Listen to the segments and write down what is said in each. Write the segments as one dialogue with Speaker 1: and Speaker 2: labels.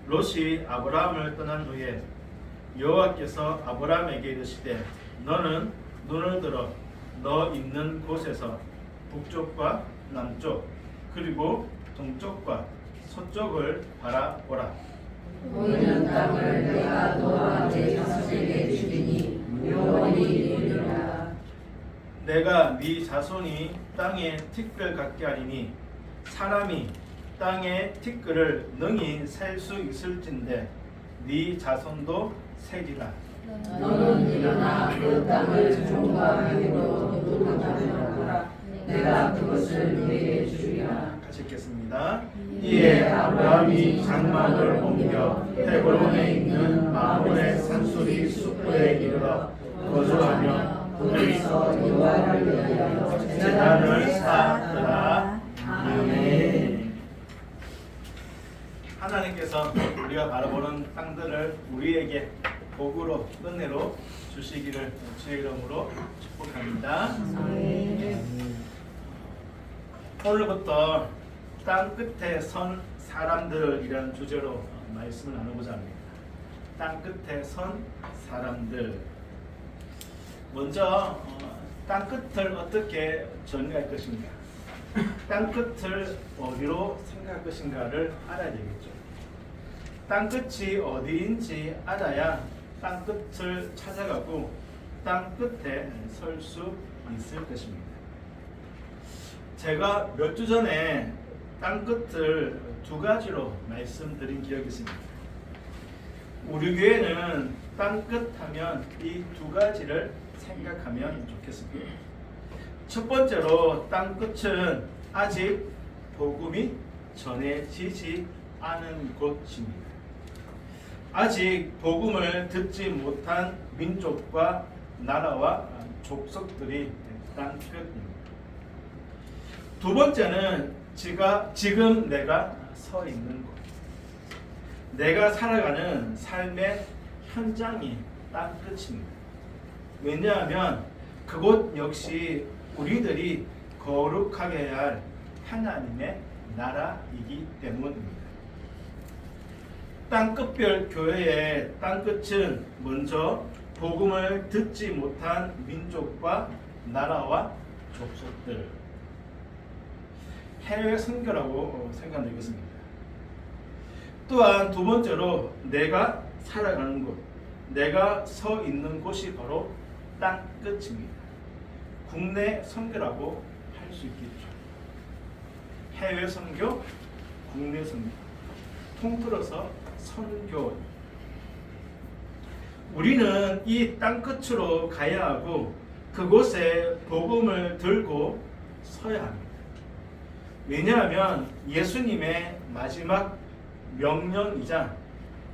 Speaker 1: 롯이 아브라함을 떠난 후에 여호와께서 아브라함에게 이르시되 너는 눈을 들어 너 있는 곳에서 북쪽과 남쪽 그리고 동쪽과 서쪽을 바라보라.
Speaker 2: 보이는 땅을 내가 너와 내 자손에게 주리니 영원히 이르리라.
Speaker 1: 내가 네 자손이 땅에 티끌 같게 하리니 사람이 땅에 티끌을 능히 셀 수 있을진데 네 자손도 세리라.
Speaker 2: 너는 일어나 그 땅을 종과 힘으로 노동하라. 내가 그것을 네게 주리라.
Speaker 1: 같이 읽겠습니다. 이에 아브라함이 장막을 옮겨 헤브론에 있는 마므레 산수리 수포에 이르러 거주하며
Speaker 2: 거기서 여호와를 위하여
Speaker 1: 제단을 쌓았더라. 아멘. 하나님께서 우리가 바라보는 땅들을 우리에게 복으로 은혜로 주시기를 주의 이름으로 축복합니다. 오늘부터 땅 끝에 선 사람들이라는 주제로 말씀을 나누고자 합니다. 땅 끝에 선 사람들. 먼저 땅 끝을 어떻게 정리할 것인가, 땅 끝을 어디로 생각할 것인가를 알아야 되겠죠. 땅 끝이 어디인지 알아야 땅 끝을 찾아가고 땅 끝에 설 수 있을 것입니다. 제가 몇 주 전에 땅 끝을 두 가지로 말씀드린 기억이 있습니다. 우리 교회는 땅 끝 하면 이 두 가지를 생각하면 좋겠습니다. 첫 번째로 땅 끝은 아직 복음이 전해지지 않은 곳입니다. 아직 복음을 듣지 못한 민족과 나라와 족속들이 땅 끝입니다. 두 번째는 지금 내가 서 있는 곳, 내가 살아가는 삶의 현장이 땅 끝입니다. 왜냐하면 그곳 역시 우리들이 거룩하게 해야 할 하나님의 나라이기 때문입니다. 땅끝별 교회의 땅끝은 먼저 복음을 듣지 못한 민족과 나라와 족속들, 해외 선교라고 생각하면 되겠습니다. 또한 두 번째로 내가 살아가는 곳, 내가 서 있는 곳이 바로 땅 끝입니다. 국내 선교라고 할 수 있겠죠. 해외 선교, 국내 선교, 통틀어서 선교. 우리는 이 땅 끝으로 가야 하고 그곳에 복음을 들고 서야 합니다. 왜냐하면 예수님의 마지막 명령이자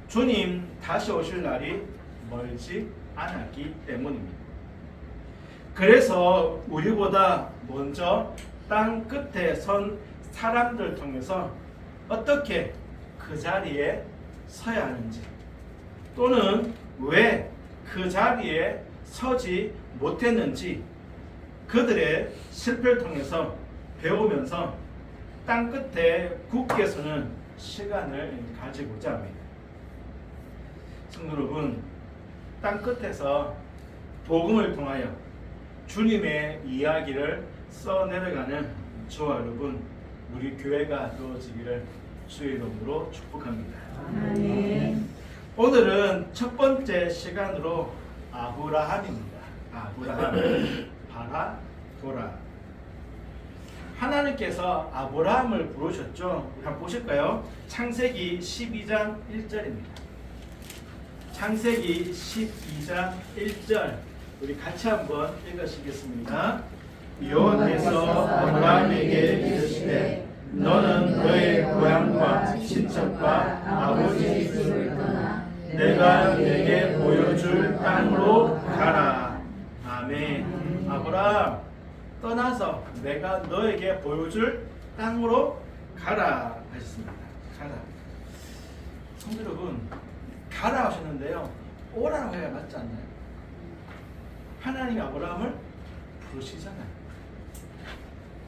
Speaker 1: 주님 다시 오실 날이 멀지 않았기 때문입니다. 그래서 우리보다 먼저 땅 끝에 선 사람들 통해서 어떻게 그 자리에 서야 하는지, 또는 왜 그 자리에 서지 못했는지 그들의 실패를 통해서 배우면서 땅 끝에 굳게 서는 시간을 가지고자 합니다. 성도 여러분, 땅 끝에서 복음을 통하여 주님의 이야기를 써내려가는 저와 여러분, 우리 교회가 되어지기를 주의 이름으로 축복합니다.
Speaker 2: 아멘.
Speaker 1: 오늘은 첫 번째 시간으로 아브라함입니다. 아브라함, 바라보라. 하나님께서 아브라함을 부르셨죠. 한번 보실까요? 창세기 12장 1절입니다. 창세기 12장 1절 우리 같이 한번 읽으시겠습니다. 여호와께서 아브라함에게 이르시되 너는 너의 고향과 친척과 아버지 집을 떠나 내가 내게 보여줄 땅으로 가라. 아멘. 아브라함, 떠나서 내가 너에게 보여줄 땅으로 가라 하셨습니다. 가라. 성도 여러분, 가라 하셨는데요, 오라고 해야 맞지 않나요? 하나님이 아브라함을 부르시잖아요.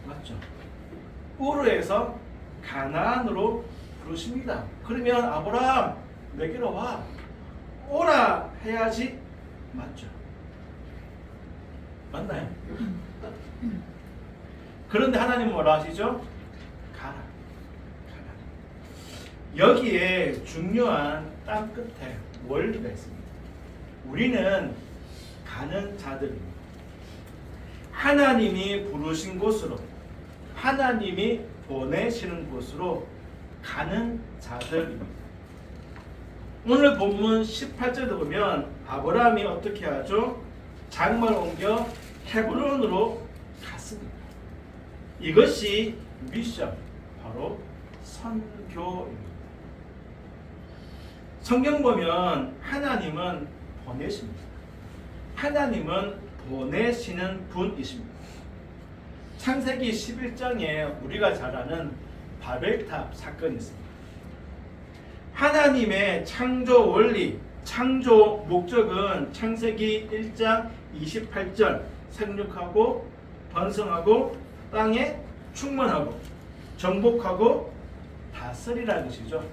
Speaker 1: 맞죠? 우르에서 가나안으로 부르십니다. 그러면 아브라함 내게로 와. 오라 해야지. 맞죠? 맞나요? 그런데 하나님은 뭐라 하시죠? 가라. 가라. 여기에 중요한 땅 끝에 원리가 있습니다. 우리는 가는 자들입니다. 하나님이 부르신 곳으로, 하나님이 보내시는 곳으로 가는 자들입니다. 오늘 본문 18절에 보면 아브라함이 어떻게 하죠? 장막을 옮겨 헤브론으로 갔습니다. 이것이 미션, 바로 선교입니다. 성경 보면 하나님은 보내십니다. 하나님은 보내시는 분이십니다. 창세기 11장에 우리가 잘 아는 바벨탑 사건이 있습니다. 하나님의 창조 원리, 창조 목적은 창세기 1장 28절 생육하고 번성하고 땅에 충만하고 정복하고 다스리라는 것이죠.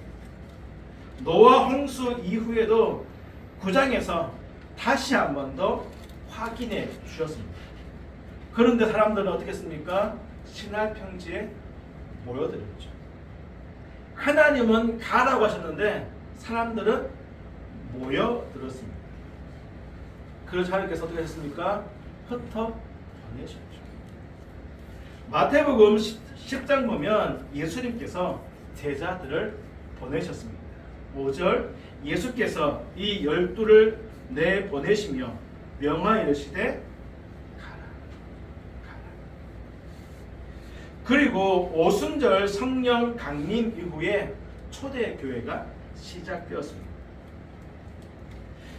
Speaker 1: 노아 홍수 이후에도 9장에서 다시 한 번 더 확인해 주셨습니다. 그런데 사람들은 어떻게 했습니까? 신할 평지에 모여들었죠. 하나님은 가라고 하셨는데 사람들은 모여들었습니다. 그래서 하나님께서 어떻게 하셨습니까? 흩어 보내셨죠. 마태복음 10장 보면 예수님께서 제자들을 보내셨습니다. 5절 예수께서 이 12를 내보내시며 명하여 이르시되 가라. 그리고 오순절 성령 강림 이후에 초대교회가 시작되었습니다.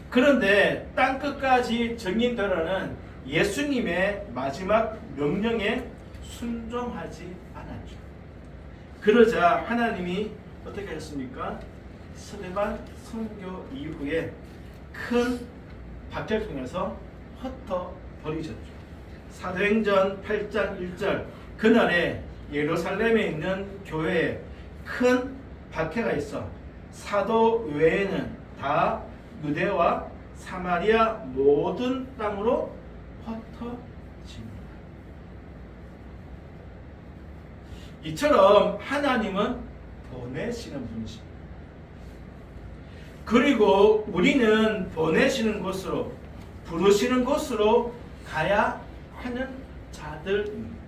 Speaker 1: 그런데 땅끝까지 증인되라는 예수님의 마지막 명령에 순종하지 않았죠. 그러자 하나님이 어떻게 하셨습니까? 스데반 선교 이후에 큰 박해를 통해서 흩어 버리셨죠. 사도행전 8장 1절 그날에 예루살렘에 있는 교회에 큰 박해가 있어 사도 외에는 다 유대와 사마리아 모든 땅으로 흩어집니다. 이처럼 하나님은 보내시는 분이십니다. 그리고 우리는 보내시는 곳으로, 부르시는 곳으로 가야 하는 자들입니다.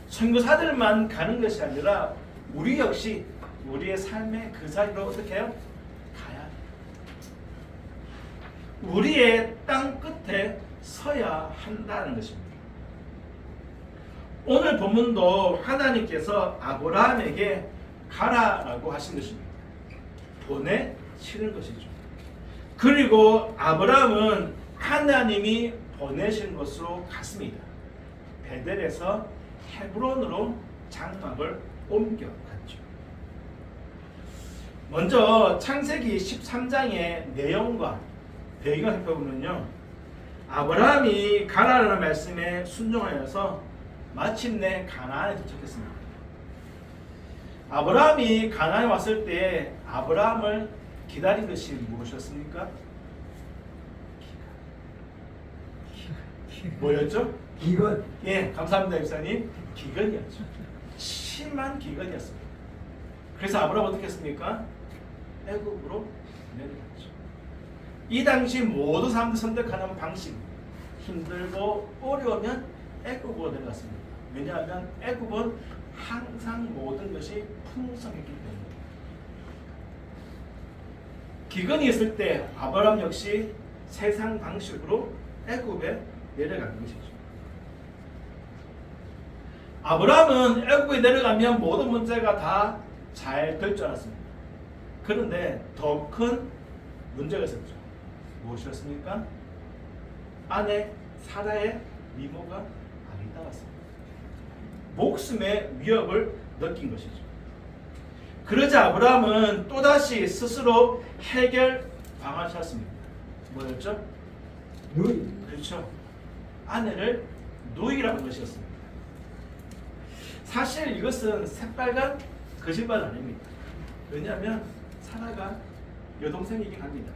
Speaker 1: 선교사들만 가는 것이 아니라 우리 역시 우리의 삶의 그 자리로 어떻게 해요? 가야 돼요. 우리의 땅 끝에 서야 한다는 것입니다. 오늘 본문도 하나님께서 아브라함에게 가라라고 하신 것입니다. 보내시는 것이죠. 그리고 아브라함은 하나님이 보내신 곳으로 갔습니다. 베델에서 헤브론으로 장막을 옮겨갔죠. 먼저 창세기 13장의 내용과 배경을 살펴보면요, 아브라함이 가라라는 말씀에 순종하여서 마침내 가나안에 도착했습니다. 아브라함이 가나안에 왔을 때 아브라함을 기다린 것이 무엇이었습니까? 뭐였죠?
Speaker 3: 기근.
Speaker 1: 예, 감사합니다, 입사님. 기근이었죠. 심한 기근이었습니다. 그래서 아브라함은 어떻게 했습니까? 애굽으로 내려갔죠. 이 당시 모든 사람들이 선택하는 방식, 힘들고 어려우면 애굽으로 내려갔습니다. 왜냐하면 애굽은 항상 모든 것이 풍성했기 때문에. 기근이 있을 때 아브라함 역시 세상 방식으로 애굽에 내려간 것이죠. 아브라함은 애굽에 내려가면 모든 문제가 다 잘 될 줄 알았습니다. 그런데 더 큰 문제가 있었죠. 무엇이었습니까? 아내 사라의 미모가 아름다웠습니다. 목숨의 위협을 느낀 것이죠. 그러자 아브라함은 또다시 스스로 해결 방안을 찾았습니다. 뭐였죠?
Speaker 3: 누이.
Speaker 1: 그렇죠. 아내를 누이라는 것이었습니다. 사실 이것은 새빨간 거짓말 아닙니다. 왜냐하면 사라가 여동생이긴 합니다.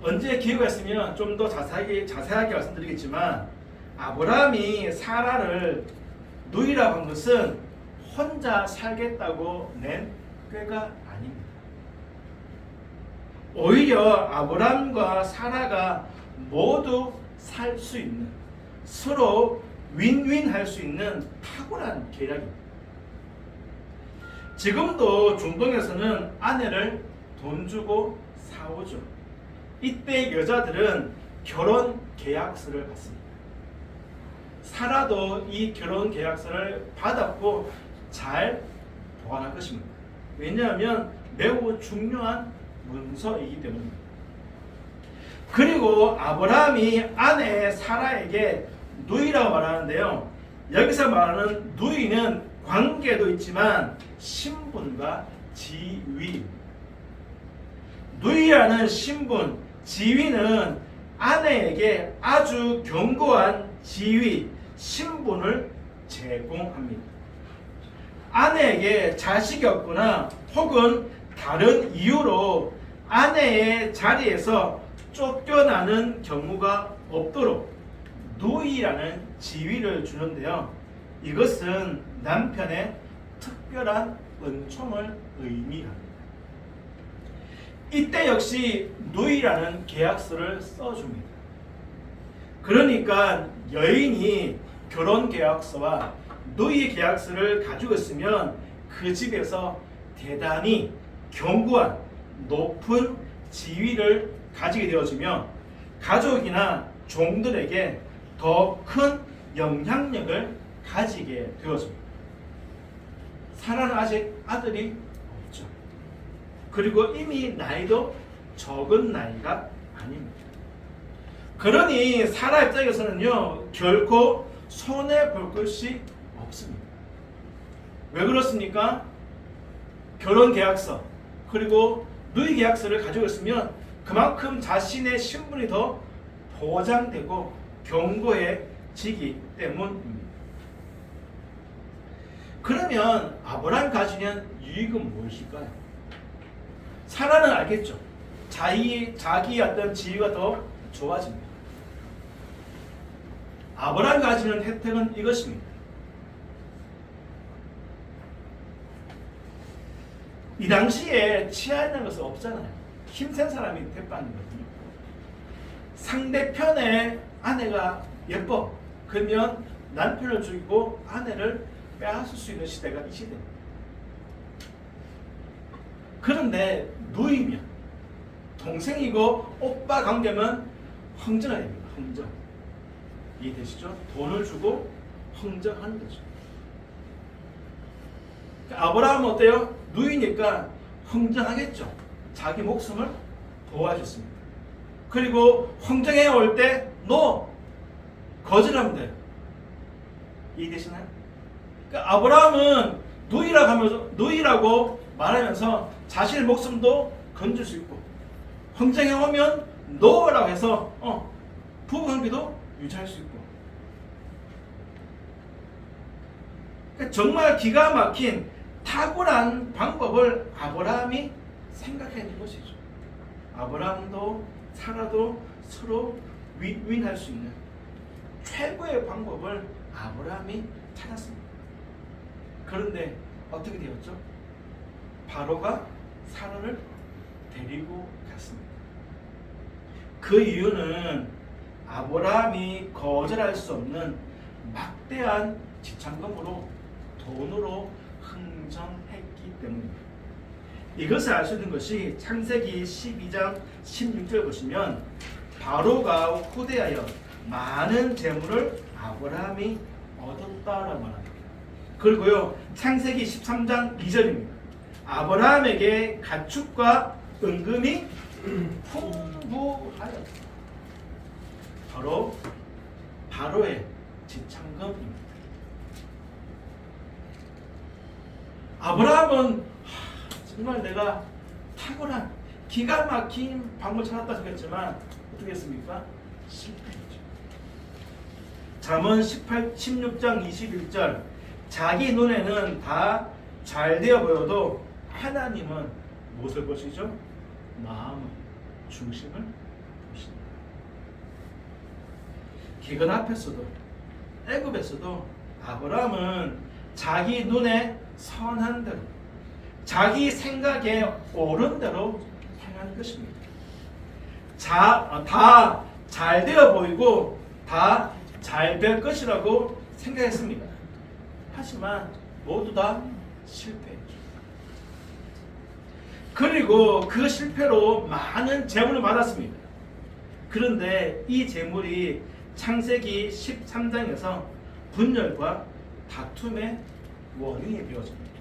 Speaker 1: 언제 기회가 있으면 좀 더 자세하게 말씀드리겠지만 아브라함이 사라를 누이라고 한 것은 혼자 살겠다고 낸 꾀가 아닙니다. 오히려 아브라함과 사라가 모두 살 수 있는, 서로 윈윈할 수 있는 탁월한 계략입니다. 지금도 중동에서는 아내를 돈 주고 사오죠. 이때 여자들은 결혼 계약서를 받습니다. 사라도 이 결혼 계약서를 받았고 잘 보관할 것입니다. 왜냐하면 매우 중요한 문서이기 때문입니다. 그리고 아브라함이 아내 사라에게 누이라고 말하는데요. 여기서 말하는 누이는 관계도 있지만 신분과 지위. 누이라는 신분, 지위는 아내에게 아주 견고한 지위, 신분을 제공합니다. 아내에게 자식이 없거나 혹은 다른 이유로 아내의 자리에서 쫓겨나는 경우가 없도록 누이라는 지위를 주는데요. 이것은 남편의 특별한 은총을 의미합니다. 이때 역시 누이라는 계약서를 써줍니다. 그러니까 여인이 결혼 계약서와 누이 계약서를 가지고 있으면 그 집에서 대단히 견고한 높은 지위를 가지게 되어지며 가족이나 종들에게 더 큰 영향력을 가지게 되어집니다. 사라는 아직 아들이 없죠. 그리고 이미 나이도 적은 나이가 아닙니다. 그러니 사라 입장에서는요, 결코 손해볼 것이 없습니다. 왜 그렇습니까? 결혼 계약서 그리고 누이 계약서를 가지고 있으면 그만큼 자신의 신분이 더 보장되고 견고해지기 때문입니다. 그러면 아브라함이 가지는 유익은 무엇일까요? 사라는 알겠죠. 자기의 어떤 지위가 더 좋아집니다. 아브라함이 가지는 혜택은 이것입니다. 이 당시에 치아라는 것은 없잖아요. 힘센 사람이 대빵인 거거든요. 상대편의 아내가 예뻐. 그러면 남편을 죽이고 아내를 빼앗을 수 있는 시대가 이 시대입니다. 그런데 누이면 동생이고 오빠 관계면 흥정해야 됩니다. 흥정. 이해되시죠? 돈을 주고 흥정하는 거죠. 아브라함은 어때요? 누이니까 흥정하겠죠. 자기 목숨을 도와줬습니다. 그리고 흥정해 올 때 너 거절하면 돼요. 이해되시나요? 그러니까 아브라함은 누이라고 말하면서 자신의 목숨도 건질 수 있고 흥정해 오면 너라고 해서 부부관계도 유지할 수 있고 그러니까 정말 기가 막힌 탁월한 방법을 아브라함이 생각해낸 것이죠. 아브라함도 사라도 서로 윈윈할 수 있는 최고의 방법을 아브라함이 찾았습니다. 그런데 어떻게 되었죠? 바로가 사라를 데리고 갔습니다. 그 이유는 아브라함이 거절할 수 없는 막대한 지참금으로 돈으로 흥정했기 때문입니다. 이것을 알 수 있는 것이 창세기 12장 16절 보시면 바로가 후대하여 많은 재물을 아브라함이 얻었다라고 말합니다. 그리고요 창세기 13장 2절입니다. 아브라함에게 가축과 은금이 풍부하였다. 바로 바로의 지참금입니다. 아브라함은 정말 내가 탁월한 기가 막힌 방법을 찾았다 생각했지만 어떻게 했습니까? 실패했죠. 잠언 16장 21절 자기 눈에는 다 잘 되어 보여도 하나님은 무엇을 보시죠? 마음을, 중심을 보십니다. 기근 앞에서도 애굽에서도 아브라함은 자기 눈에 선한 대로 자기 생각에 옳은 대로 행한 것입니다. 다 잘 되어 보이고 다 잘 될 것이라고 생각했습니다. 하지만 모두 다 실패했죠. 그리고 그 실패로 많은 재물을 받았습니다. 그런데 이 재물이 창세기 13장에서 분열과 다툼의 원인이 되어집니다.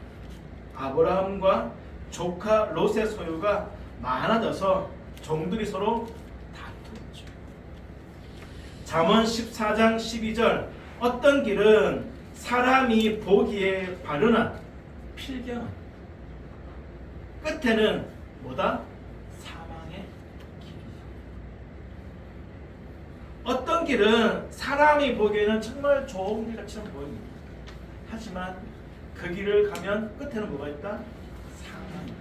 Speaker 1: 아브라함과 조카 롯의 소유가 많아져서 종들이 서로 다투었죠. 잠언 14장 12절 어떤 길은 사람이 보기에 바르나 필경은 끝에는 뭐다? 사망의 길이죠. 어떤 길은 사람이 보기에는 정말 좋은 길처럼 보입니다. 하지만 그 길을 가면 끝에는 뭐가 있다? 사망입니다.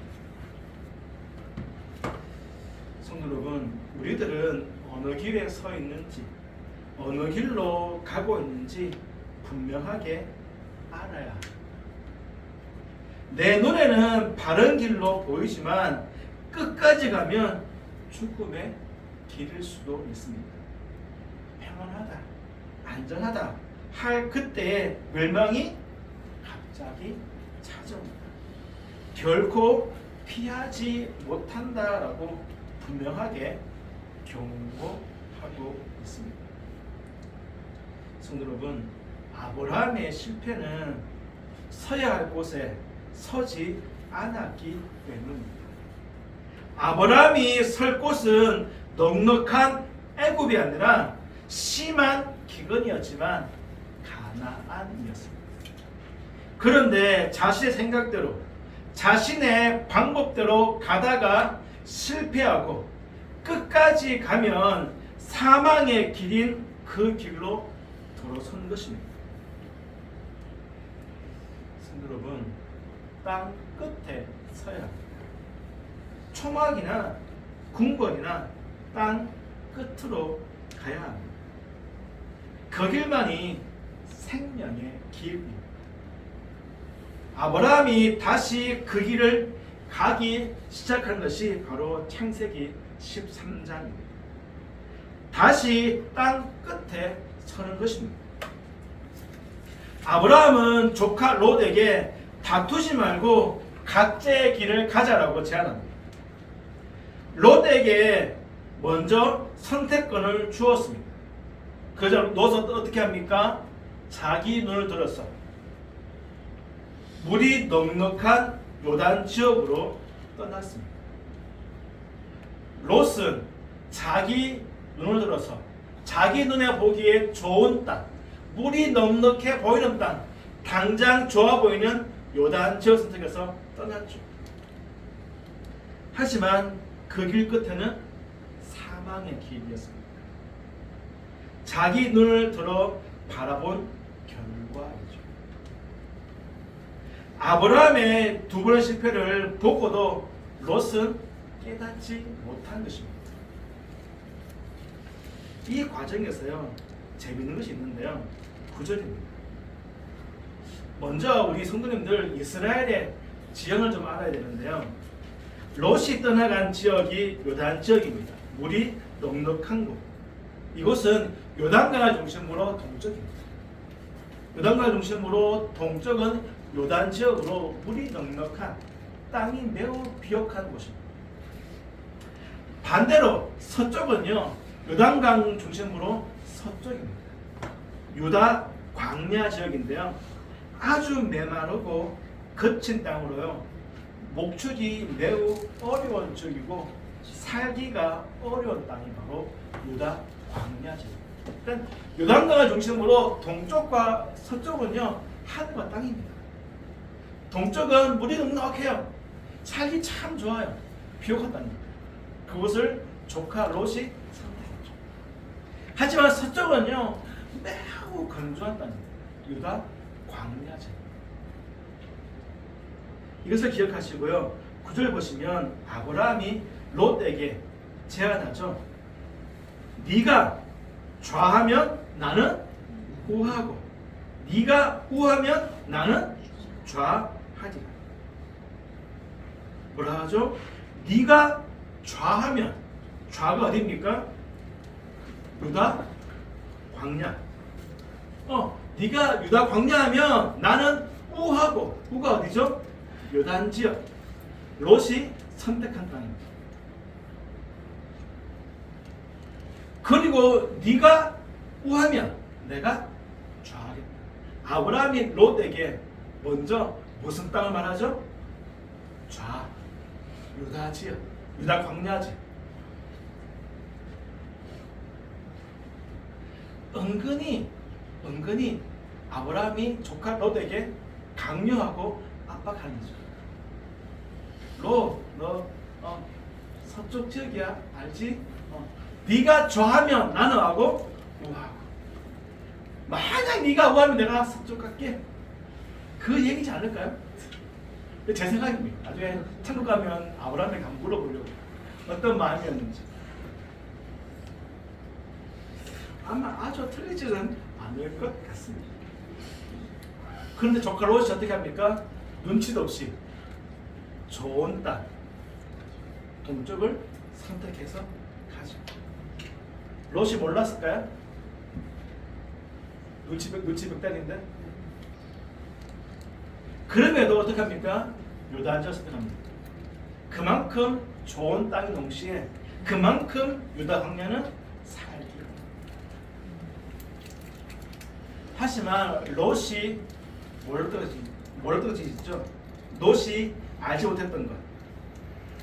Speaker 1: 성도 여러분, 우리들은 어느 길에 서 있는지 어느 길로 가고 있는지 분명하게 알아야 합니다. 내 눈에는 바른 길로 보이지만 끝까지 가면 죽음의 길일 수도 있습니다. 평안하다, 안전하다 할 그때의 멸망이 갑자기 찾아옵니다. 결코 피하지 못한다라고 분명하게 경고하고 있습니다. 성도 여러분, 아브라함의 실패는 서야 할 곳에 서지 않았기 때문입니다. 아브라함이 설 곳은 넉넉한 애굽이 아니라 심한 기근이었지만 가나안이었습니다. 그런데 자신의 생각대로 자신의 방법대로 가다가 실패하고 끝까지 가면 사망의 길인 그 길로 돌아선 것입니다. 성도 여러분, 땅 끝에 서야 합니다. 초막이나 궁궐이나 땅 끝으로 가야 합니다. 그 길만이 생명의 길입니다. 아브라함이 다시 그 길을 가기 시작한 것이 바로 창세기 13장입니다. 다시 땅 끝에 서는 것입니다. 아브라함은 조카 롯에게 다투지 말고 각자의 길을 가자라고 제안합니다. 롯에게 먼저 선택권을 주었습니다. 그저 롯은 어떻게 합니까? 자기 눈을 들어서 물이 넉넉한 요단 지역으로 떠났습니다. 롯은 자기 눈을 들어서 자기 눈에 보기에 좋은 땅, 물이 넉넉해 보이는 땅, 당장 좋아 보이는 요단 지역 선택해서 떠났죠. 하지만 그 길 끝에는 사망의 길이었습니다. 자기 눈을 들어 바라본 결과이죠. 아브라함의 두 번의 실패를 보고도 롯은 깨닫지 못한 것입니다. 이 과정에서요, 재밌는 것이 있는데요. 9절입니다. 먼저 우리 성도님들 이스라엘의 지형을 좀 알아야 되는데요. 롯이 떠나간 지역이 요단 지역입니다. 물이 넉넉한 곳. 이곳은 요단강을 중심으로 동쪽입니다. 요단강을 중심으로 동쪽은 요단 지역으로 물이 넉넉한 땅이 매우 비옥한 곳입니다. 반대로 서쪽은요, 요단강 중심으로 서쪽입니다. 유다 광야 지역인데요, 아주 메마르고 거친 땅으로요, 목축이 매우 어려운 지역이고 살기가 어려운 땅이 바로 유다 광야 지역입니다. 일단 요단강을 중심으로 동쪽과 서쪽은요, 하늘과 땅입니다. 동쪽은 물이 넉넉해요. 살기 참 좋아요. 비옥한 땅입니다. 그곳을 조카 롯이 선택했죠. 하지만 서쪽은요, 매우 건조한 땅입니다. 유다 광야제. 이것을 기억하시고요. 9절 보시면 아브라함이 롯에게 제안하죠. 네가 좌하면 나는 우하고 네가 우하면 나는 좌하리라. 뭐라 하죠? 네가 좌하면, 좌가 어디입니까? 유다 광야. 네가 유다 광야하면 나는 우하고, 우가 어디죠? 요단 지역. 롯이 선택한 땅입니다. 그리고 네가 우하면 내가 좌하겠다. 아브라함이 롯에게 먼저 무슨 땅을 말하죠? 좌, 유다 지역, 유다 광야지. 은근히 아브라함이 조카 롯에게 강요하고 압박하는 거죠. 롯, 너 서쪽 지역이야, 알지? 네가 좌하면 나는 하고 우하고. 만약 네가 우하면 내가 서쪽 갈게. 그 얘기지 않을까요? 제 생각입니다. 나중에 천국 가면 아브라함에게 한번 물어보려고 어떤 마음이었는지. 아마 아주 틀리지는 않을 것 같습니다. 그런데 조카 롯이 어떻게 합니까? 눈치도 없이 좋은 땅, 동쪽을 선택해서 가죠. 롯이 몰랐을까요? 눈치 벽단인데. 그럼에도 어떻게 합니까? 유다한지를 선택합니다. 그만큼 좋은 땅인 동시에 그만큼 유다 광야는 살기. 하지만 롯이 뭘 떨어지죠? 롯이 알지 못했던 것.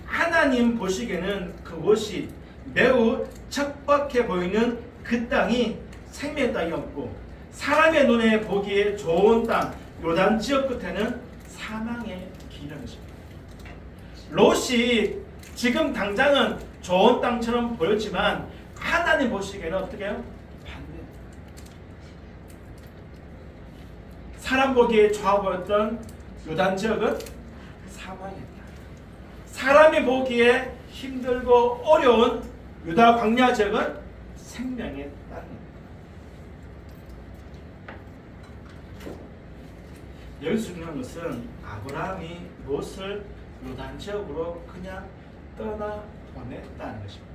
Speaker 1: 하나님 보시기에는 그곳이 매우 척박해 보이는 그 땅이 생명의 땅이었고, 사람의 눈에 보기에 좋은 땅 요단 지역 끝에는 사망의 길이라는 것입니다. 롯이 지금 당장은 좋은 땅처럼 보였지만 하나님 보시기에는 어떻게 해요? 반대. 사람 보기에 좋아 보였던 요단 지역은 사망의 땅. 사람이 보기에 힘들고 어려운 유다 광야 지역은 생명의 땅입니다. 여기서 중요한 것은 아브라함이 롯을 요단 지역으로 그냥 떠나보냈다는 것입니다.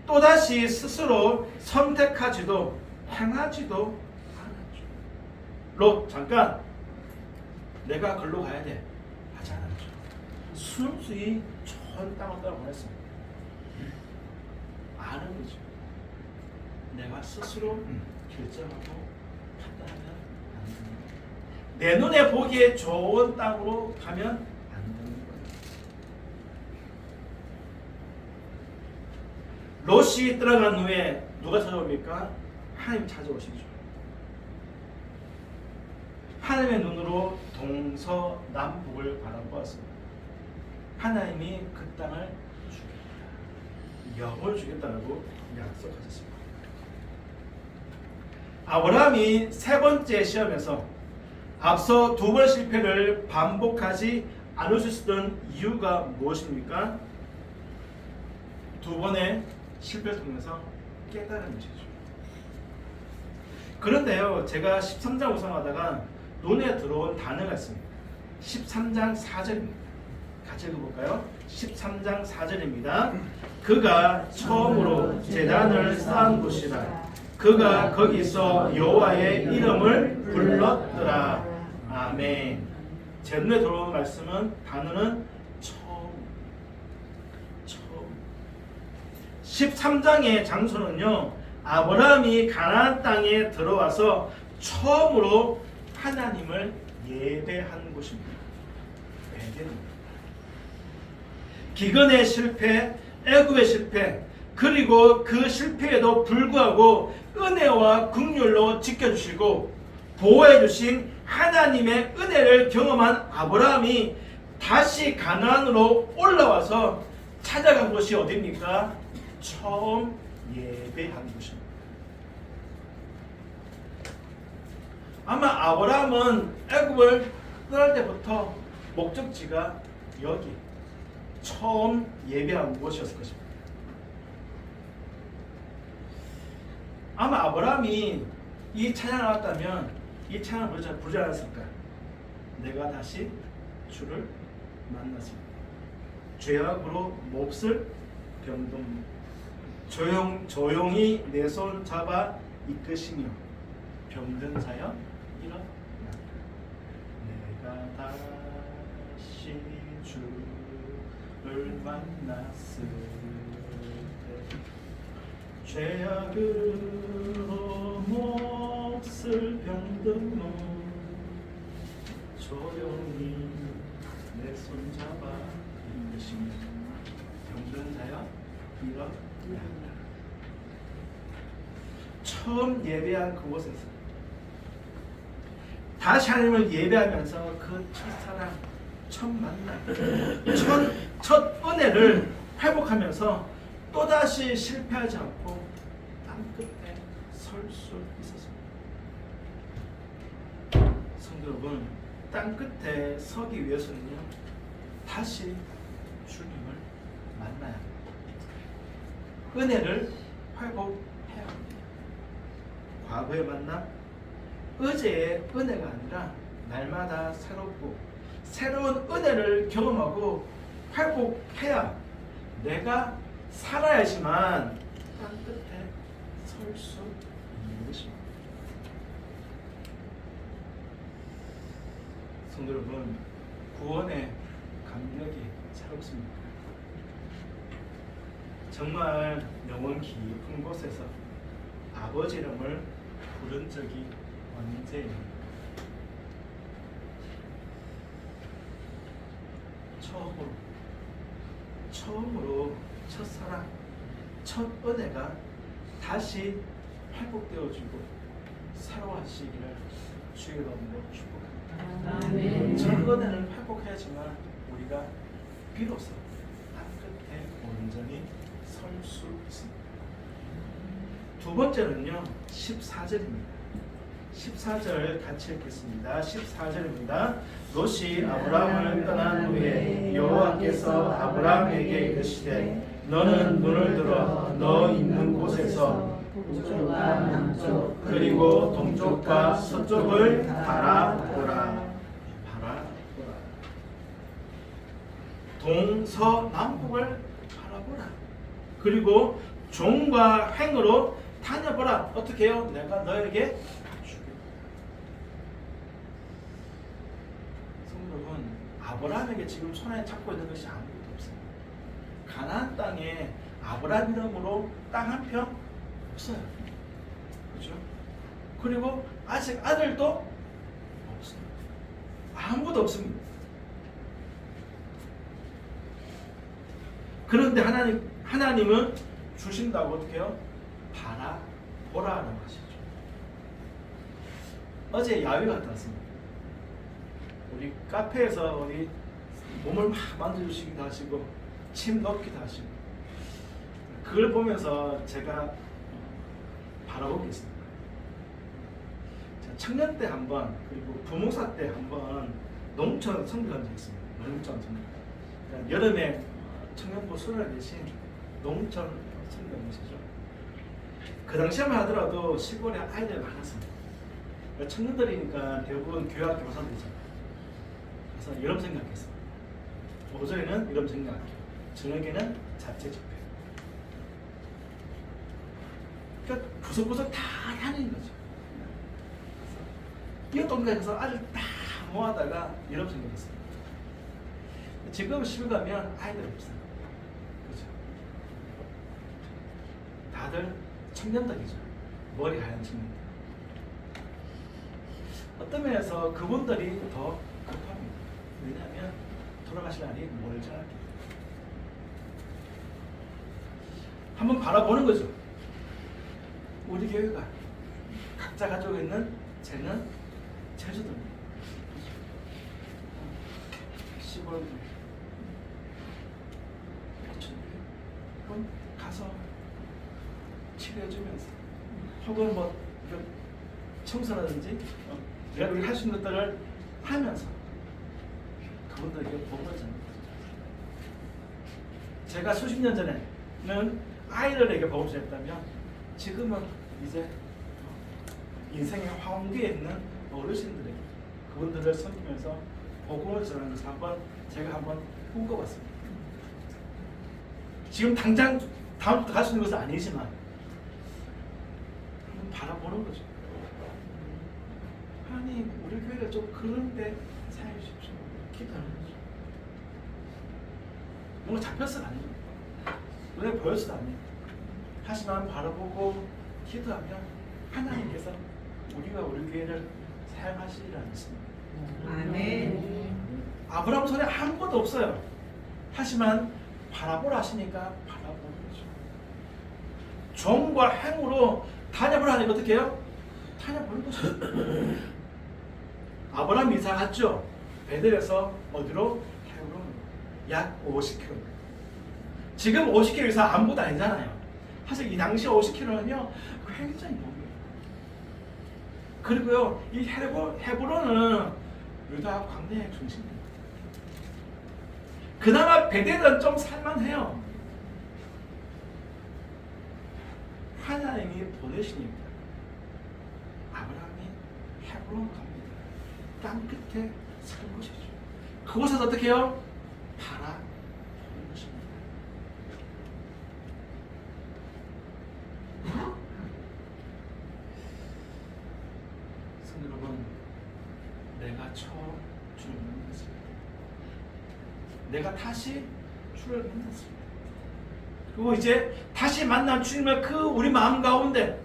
Speaker 1: 또다시 스스로 선택하지도 행하지도 않았죠. 롯 잠깐 내가 글로 가야 돼 하지 않았죠. 순수히 좋은 땅을 떠나보냈습니다. 아는 거죠. 내가 스스로 결정하고 판단하면 안 되는 거예요. 내 눈에 보기에 좋은 땅으로 가면 안 되는 거예요. 롯이 떠나간 후에 누가 찾아옵니까? 하나님 찾아오시죠. 하나님의 눈으로 동서남북을 바라보았습니다. 하나님이 그 땅을 주겠다, 영을 주겠다고 약속하셨습니다. 아브라함이 세 번째 시험에서 앞서 두 번 실패를 반복하지 않으셨던 이유가 무엇입니까? 두 번의 실패를 통해서 깨달은 것이죠. 그런데요, 제가 13장 우상하다가 눈에 들어온 단어가 있습니다. 13장 4절입니다. 같이 읽어볼까요? 13장 4절입니다. 그가 처음으로 제단을 쌓은 곳이라. 그가 거기서 여호와의 이름을 불렀더라. 아멘. 제 눈에 들어온 말씀은 단어는 처음. 13장의 장소는요, 아브라함이 가나안 땅에 들어와서 처음으로 하나님을 예배한 곳입니다. 예배입니다. 기근의 실패, 애굽의 실패, 그리고 그 실패에도 불구하고 은혜와 긍휼로 지켜주시고 보호해주신 하나님의 은혜를 경험한 아브라함이 다시 가나안으로 올라와서 찾아간 곳이 어디입니까? 처음 예배한 곳입니다. 아마 아브라함은 애굽을 떠날 때부터 목적지가 여기 처음 예배한 곳이었을 것입니다. 아마 아브라함이 이 찬양을 나왔다면 이 찬양을 부르지 않았을까? 내가 다시 주를 만났습니다. 죄악으로 몹쓸 병든 조용히 내 손 잡아 이끄시며 병든 자여 일어나. 내가 다시 주를 만났을 때 죄악으로 몹쓸 병든 몸 조용히 내 손 잡아 이끄시며 병든 자여 일어나. 처음 예배한 그곳에서 다시 하나님을 예배하면서 그 첫사랑, 첫 만남, 첫 은혜를 회복하면서 또다시 실패하지 않고 땅끝에 설 수 있었습니다. 성도 여러분, 땅끝에 서기 위해서는요, 다시 주님을 만나야 합니다. 은혜를 회복해야 합니다. 과거의 만남, 어제의 은혜가 아니라 날마다 새롭고 새로운 은혜를 경험하고 회복해야 내가 살아야지만 땅끝에 설 수 있는 것입니다. 성도 여러분, 구원의 감격이 새롭습니다. 정말 영원 깊은 곳에서 아버지 이름을 부른 적이 언제입니까? 처음으로 첫사랑, 첫 은혜가 다시 회복되어지고 새로워지기를 주의 이름으로 축복합니다.
Speaker 2: 아멘.
Speaker 1: 첫 은혜를 회복해야지만 우리가 비로소 땅끝에 온전히 설 수 있습니다. 두 번째는요, 14절입니다. 14절 같이 읽겠습니다. 14절입니다. 롯이 아브라함을 떠난 후에 여호와께서 아브라함에게 이르시되 너는 눈을 들어 너 있는 곳에서
Speaker 2: 북쪽과 남쪽
Speaker 1: 그리고 동쪽과 서쪽을 바라보라. 동서남북을 바라보라. 그리고 종과 행으로 다녀보라. 어떻게 해요? 내가 너에게 주겠다. 성도 여러분, 아브라함에게 지금 손에 잡고 있는 것이 아무것도 없습니다. 가나안 땅에 아브라함 이름으로 땅 한 평 없어요. 그렇죠? 그리고 아직 아들도 없습니다. 아무것도 없습니다. 그런데 하나님은 주신다고 어떻게 해요? 바라보라는 것이죠. 어제 야외 갔다 왔습니다. 우리 카페에서 우리 몸을 막 만져주시기도 하시고 침 넣기도 하시고 그걸 보면서 제가 바라보고 있습니다. 청년 때 한 번, 그리고 부모사 때 한 번 농촌 선교한 적이 있습니다. 농촌 선교. 그러니까 여름에 청년부 수련회 대신 농촌 선교한 것이죠. 그 당시에만 하더라도 시골에 아이들이 많았습니다. 청년들이니까 대부분 교회학교 교사들이잖아요. 그래서 여름 생각했습니다. 오전에는 여름 생각학교, 저녁에는 자체 집회. 그러니까 구석구석 다 다니는 거죠. 이 동네에서 아들 다 모아다가 여름 생각했습니다. 지금 시골 가면 아이들 없어요. 그렇죠? 다들 청년들이죠. 머리 하얀 청년들. 어떤 면에서 그분들이 더 급합니다. 왜냐하면 돌아가실 날이 멀잖아요. 한번 바라보는 거죠. 우리 교회가 각자 가지고 있는 쟤는 제주도입니다. 시골 그럼 가서 치료해주면서 혹은 뭐 청소라든지 내가 우리 할 수 있는 것들을 하면서 그분들에게 복을 전하는 거죠. 제가 수십 년 전에는 아이들에게 복을 전했다면 지금은 이제 인생의 황무기에 있는 어르신들에게 그분들을 섬기면서 복음을 전하는 것을 제가 한번 꿈꿔봤습니다. 지금 당장 다음부터 갈 수 있는 것은 아니지만 한번 바라보는 거죠. 하나님, 우리 교회가 좀 그런데 사용해 주십시오. 기도하는 거죠. 뭔가 잡혔을 아니에요. 눈에 보였을 아니에요. 하지만 바라보고 기도하면 하나님께서 우리가 우리 교회를 사용하시리라 믿습니다.
Speaker 2: 아멘.
Speaker 1: 아브라함 손에 아무것도 없어요. 하지만 바라보라 하시니까 바라보는 거죠. 종과 행으로 다녀보라 하니까 어떻게 해요? 다녀보는 거죠. 아브라함 이사 갔죠. 베델에서 어디로? 헤브론. 약 50km. 지금 50km 이상 아무것도 아니잖아요. 사실 이 당시 50km는요 굉장히 먼 거예요. 그리고요 이 헤브론은 유다 광야의 중심입니다. 그나마 베델은 좀 살만해요. 하나님이 보내시니까 아브라함이 헤브론 갑니다. 땅 끝에 선 것이죠. 그곳에서 어떻게 해요? 바라보는 것입니다. 성도 여러분, 내가 처음 주를 만났습니다. 내가 다시 주를 만났습니다. 그리고 이제 다시 만난 주님을 그 우리 마음 가운데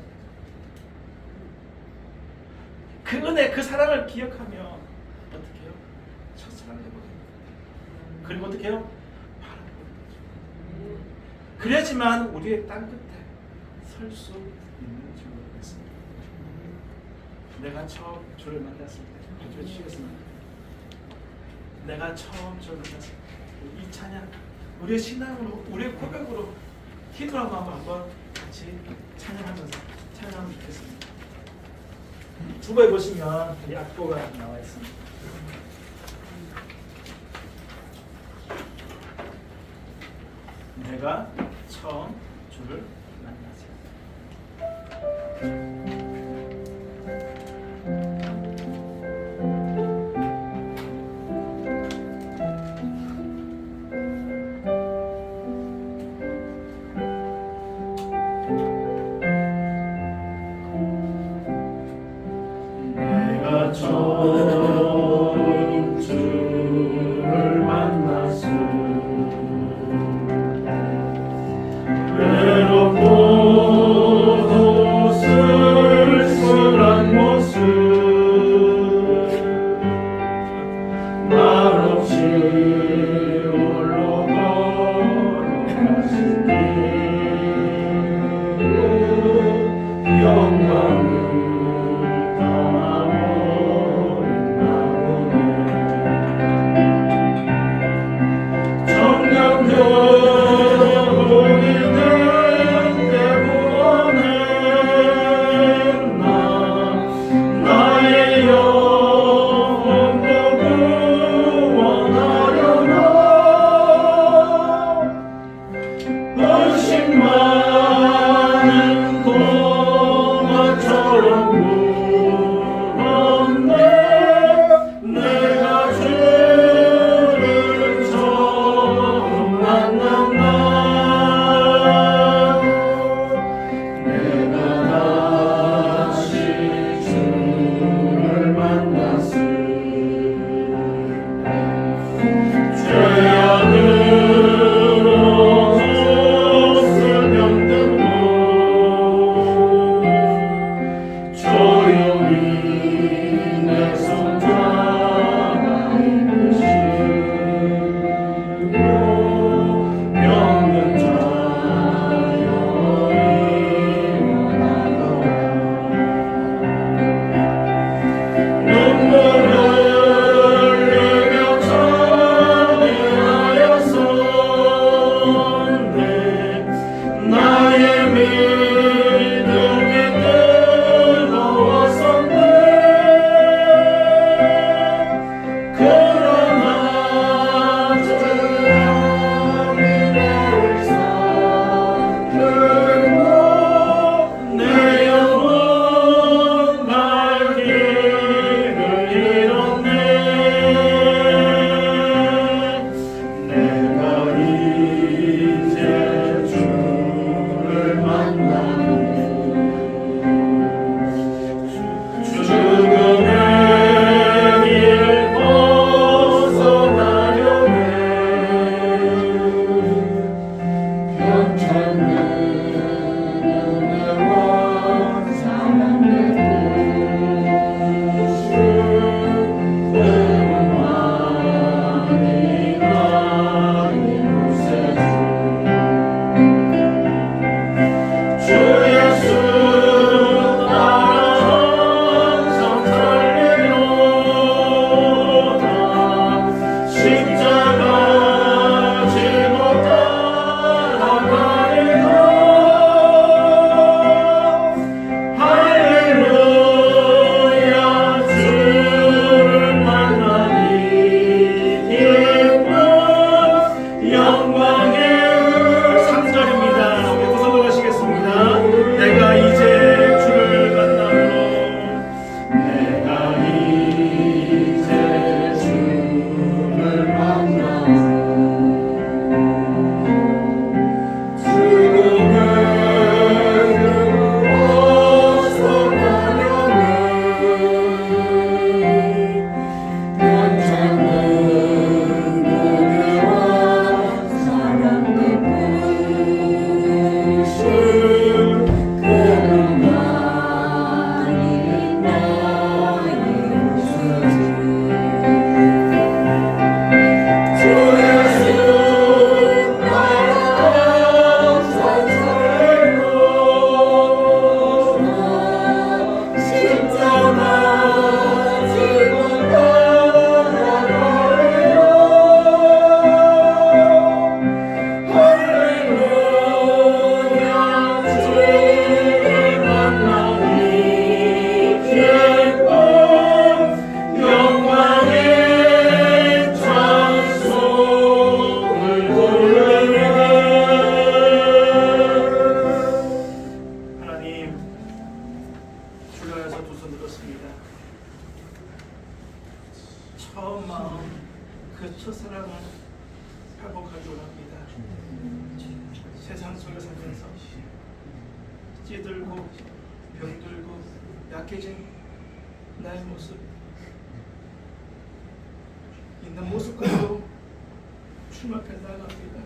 Speaker 1: 그 은혜, 그 사랑을 기억하며 어떻게 해요? 첫사랑을 해보겠습니다. 그리고 어떻게 해요? 바라보는 거죠. 그래야지만 우리의 땅 끝에 설 수 있는 줄 믿습니다. 내가 처음 주를 만났을 때 가지고 주시겠습니다. 내가 처음 주를 만났을 때 이 찬양, 우리의 신앙으로, 우리의 고백으로 기도하고 한번 같이 찬양하면서 찬양하면 좋겠습니다. 주보에 보시면 이 악보가 나와 있습니다. 내가 처음 주를 만났을 때. 내가 처음 주를 만났을 외롭고 쓸쓸한 모습 말없이 홀로 걸어가신 길 영광을 담아버린 나무네 정령교훈이 된 대구원은 나의 영혼도 구원하려나 그 첫사랑을 회복하기 원합니다. 세상 속에 살면서 찌들고 병들고 약해진 나의 모습 있는 모습과도 추락해 나갑니다.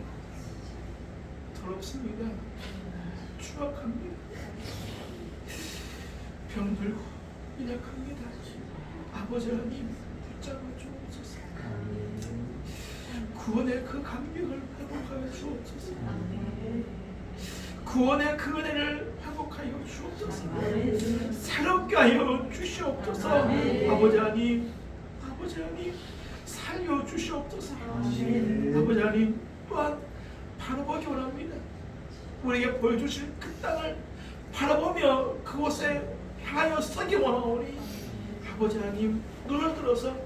Speaker 1: 더럽습니다. 추락합니다. 병들고 연약합니다. 아버지 하나님 붙잡아 주옵소서. 구원의 그 감격을 회복하여 주옵소서. 구원의 그 은혜를 회복하여 주옵소서. 새롭게 하여 주시옵소서. 아버지 하나님, 아버지 하나님 살려 주시옵소서. 아버지 하나님 또한 바라보기 원합니다. 우리에게 보여주실 그 땅을 바라보며 그곳에 향하여 서기 원하오니 아버지 하나님 눈을 들어서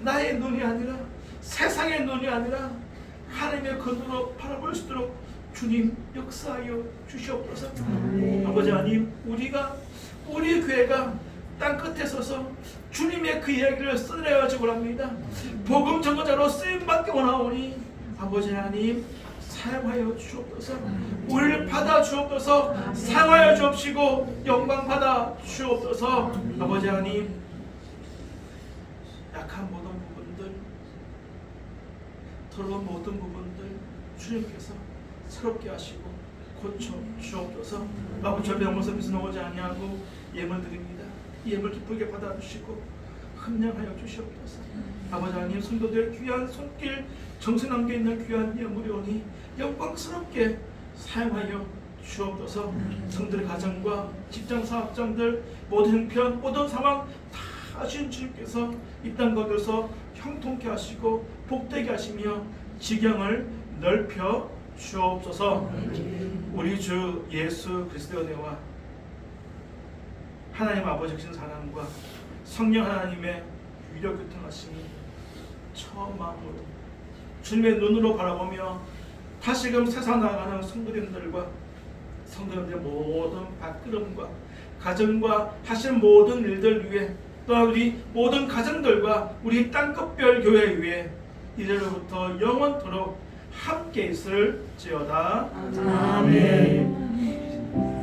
Speaker 1: 나의 눈이 아니라 세상의 눈이 아니라 하나님의 그 눈으로 바라볼 수 있도록 주님 역사하여 주시옵소서. 아버지 하나님 우리 교회가 땅끝에 서서 주님의 그 이야기를 써내가지고 합니다. 복음 전도자로 쓰임받기 원하오니 아버지 하나님 사용하여 주옵소서. 우리를 받아 주옵소서. 사용하여 주옵시고 영광 받아 주옵소서. 아버지 하나님 약한 모든 부분들 더러운 모든 부분들 주님께서 새롭게 하시고 고쳐 주옵소서. 아버지 저 병원에서 빛이 나오지 아니하고 예물 드립니다. 예물 기쁘게 받아주시고 함량하여 주시옵소서. 아버지 하나님 성도들 귀한 손길 정성 남겨 있는 귀한 예물이 오니 영광스럽게 사용하여 주옵소서. 성도의 가정과 직장 사업장들 모든 형편 모든 상황 다 하신 주님께서 이 땅 거기서 형통케 하시고 복되게 하시며 지경을 넓혀 주옵소서. 우리 주 예수 그리스도의 은혜와 하나님 아버지의 사랑과 성령 하나님의 위력 교통하심이 처음 마음으로 주님의 눈으로 바라보며 다시금 세상 나아가는 성도님들과 성도님들의 모든 발걸음과 가정과 하시는 모든 일들 위해 또한 우리 모든 가정들과 우리 땅끝별 교회 위에 이제로부터 영원토록 함께 있을지어다.
Speaker 2: 아멘.